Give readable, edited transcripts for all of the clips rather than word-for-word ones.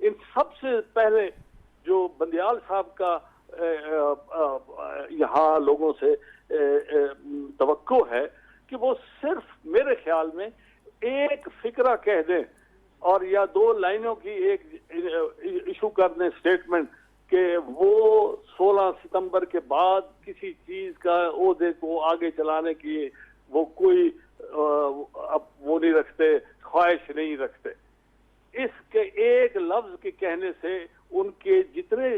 इन सबसे पहले जो बंदियाल साहब का यहाँ लोगों से तवक्को है कि वो सिर्फ मेरे ख्याल में एक फिक्रा कह दें और या 2 लाइनों की एक इशू कर दें स्टेटमेंट कि वो 16 सितंबर के बाद किसी चीज का ओहदे को आगे चलाने की वो कोई अब वो नहीं रखते, ख्वाहिश नहीं रखते। इसके एक लफ्ज के कहने से उनके जितने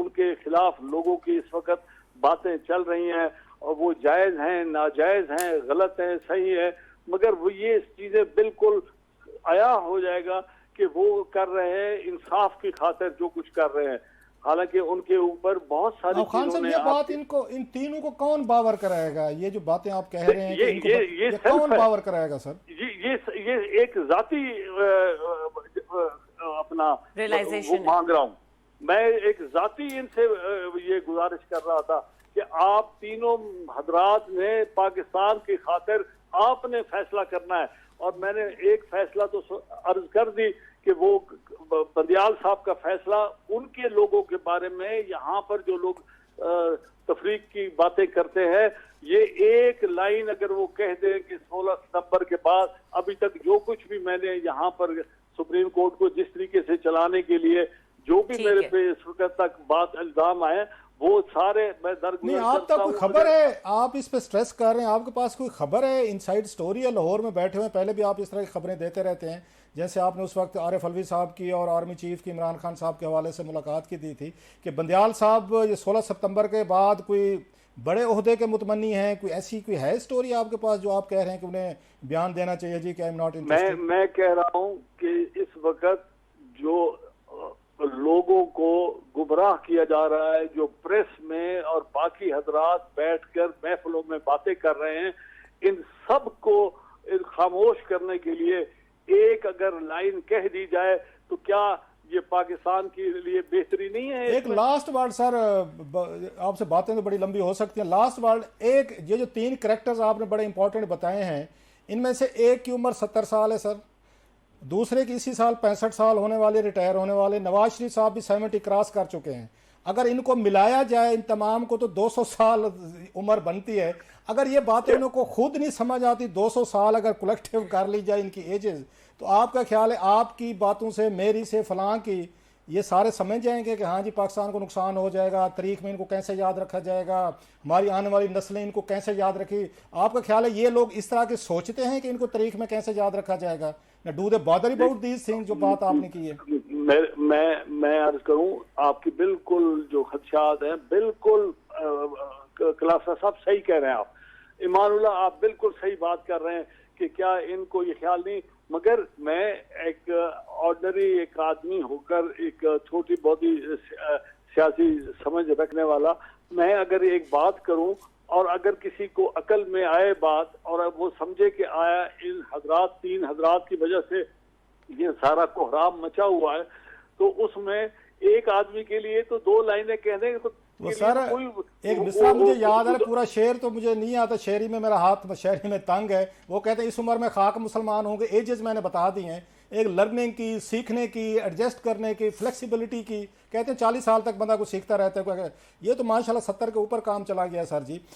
उनके खिलाफ लोगों की इस वक्त बातें चल रही हैं और वो जायज हैं, नाजायज हैं, गलत हैं, सही है, मगर वो ये चीजें बिल्कुल आया हो जाएगा कि वो कर रहे हैं इंसाफ की खातिर जो कुछ कर रहे हैं। हालांकि उनके ऊपर बहुत सारी खान साहब ये बात इनको इन तीनों को कौन बावर कराएगा? ये जो बातें आप कह रहे हैं ये कौन बावर कराएगा सर? ये एक जाती अपना रियलाइजेशन मांग रहा हूँ मैं, एक जाती इनसे ये गुजारिश कर रहा था कि आप तीनों हजरात ने पाकिस्तान की खातिर आपने फैसला करना है। और मैंने एक फैसला तो अर्ज कर दी कि वो बंदियाल साहब का फैसला उनके लोगों के बारे में यहाँ पर जो लोग तफरीक की बातें करते हैं, ये एक लाइन अगर वो कह दें कि 16 सितंबर के बाद अभी तक जो कुछ भी मैंने यहाँ पर सुप्रीम कोर्ट को जिस तरीके से चलाने के लिए जो भी मेरे पे इस वक्त तक बात इल्जाम आए वो सारे मैं नहीं, आप तक कोई खबर है? आप इस पे स्ट्रेस कर रहे हैं, आपके पास कोई खबर है? इनसाइड स्टोरी है? लाहौर में बैठे हुए पहले भी आप इस तरह की खबरें देते रहते हैं, जैसे आपने उस वक्त आरिफ अलवी साहब की और आर्मी चीफ की इमरान खान साहब के हवाले से मुलाकात की दी थी कि बंदियाल साहब ये 16 सितंबर के बाद कोई बड़े ओहदे के मुतमन्नी हैं, कोई ऐसी कोई है स्टोरी आपके पास जो आप कह रहे हैं कि उन्हें बयान देना चाहिए जी कि आई एम नॉट इंटरेस्टेड? मैं कह रहा हूँ कि इस वक्त जो लोगों को गुमराह किया जा रहा है, जो प्रेस में और बाकी हजरात बैठकर महफिलों में बातें कर रहे हैं, इन सब को खामोश करने के लिए एक अगर लाइन कह दी जाए तो क्या ये पाकिस्तान के लिए बेहतरी नहीं है? एक लास्ट वर्ड सर, आपसे बातें तो बड़ी लंबी हो सकती हैं, लास्ट वर्ड एक, ये जो 3 कैरेक्टर्स आपने बड़े इंपॉर्टेंट बताए हैं, इनमें से एक की उम्र 70 साल है सर, दूसरे की इसी साल 65 साल होने वाले, रिटायर होने वाले, नवाज शरीफ साहब भी 70 क्रॉस कर चुके हैं। अगर इनको मिलाया जाए इन तमाम को तो 200 साल उम्र बनती है। अगर ये बातें इनको खुद नहीं समझ आती, 200 साल अगर कलेक्टिव कर ली जाए इनकी एजेस, तो आपका ख्याल है आपकी बातों से, मेरी से, फलां की, ये सारे समझ जाएंगे कि हाँ जी पाकिस्तान को नुकसान हो जाएगा, तारीख में इनको कैसे याद रखा जाएगा, हमारी आने वाली नस्लें इनको कैसे याद रखी? आपका ख्याल है ये लोग इस तरह के सोचते हैं कि इनको तारीख में कैसे याद रखा जाएगा? Do they bother about these things जो बात आपने की है? मैं अर्ज करूं, आपकी बिल्कुल जो खदशात हैं बिल्कुल खलासा साहब सही कह रहे हैं आप, ईमानुल्लाह आप बिल्कुल सही बात कर रहे हैं कि क्या इनको ये ख्याल नहीं, मगर मैं एक ऑर्डिनरी एक आदमी होकर, एक छोटी बहुत ही सियासी समझ रखने वाला, मैं अगर एक बात करूं और अगर किसी को अकल में आए बात और वो समझे कि आया इन हजरात 3 हजरात की वजह से ये सारा कोहराम मचा हुआ है, तो उसमें एक आदमी के लिए तो 2 लाइनें कह देंगे तो वो सर एक मिसरा मुझे याद है, पूरा शेर तो मुझे नहीं आता, शेरी में मेरा हाथ शेरी में तंग है। वो कहते हैं इस उम्र में खाक मुसलमान होंगे। एजेस मैंने बता दी हैं, एक लर्निंग की, सीखने की, एडजस्ट करने की, फ्लेक्सिबिलिटी की, कहते हैं 40 साल तक बंदा कुछ सीखता रहता है। ये तो माशाल्लाह 70 के ऊपर काम चला गया सर जी।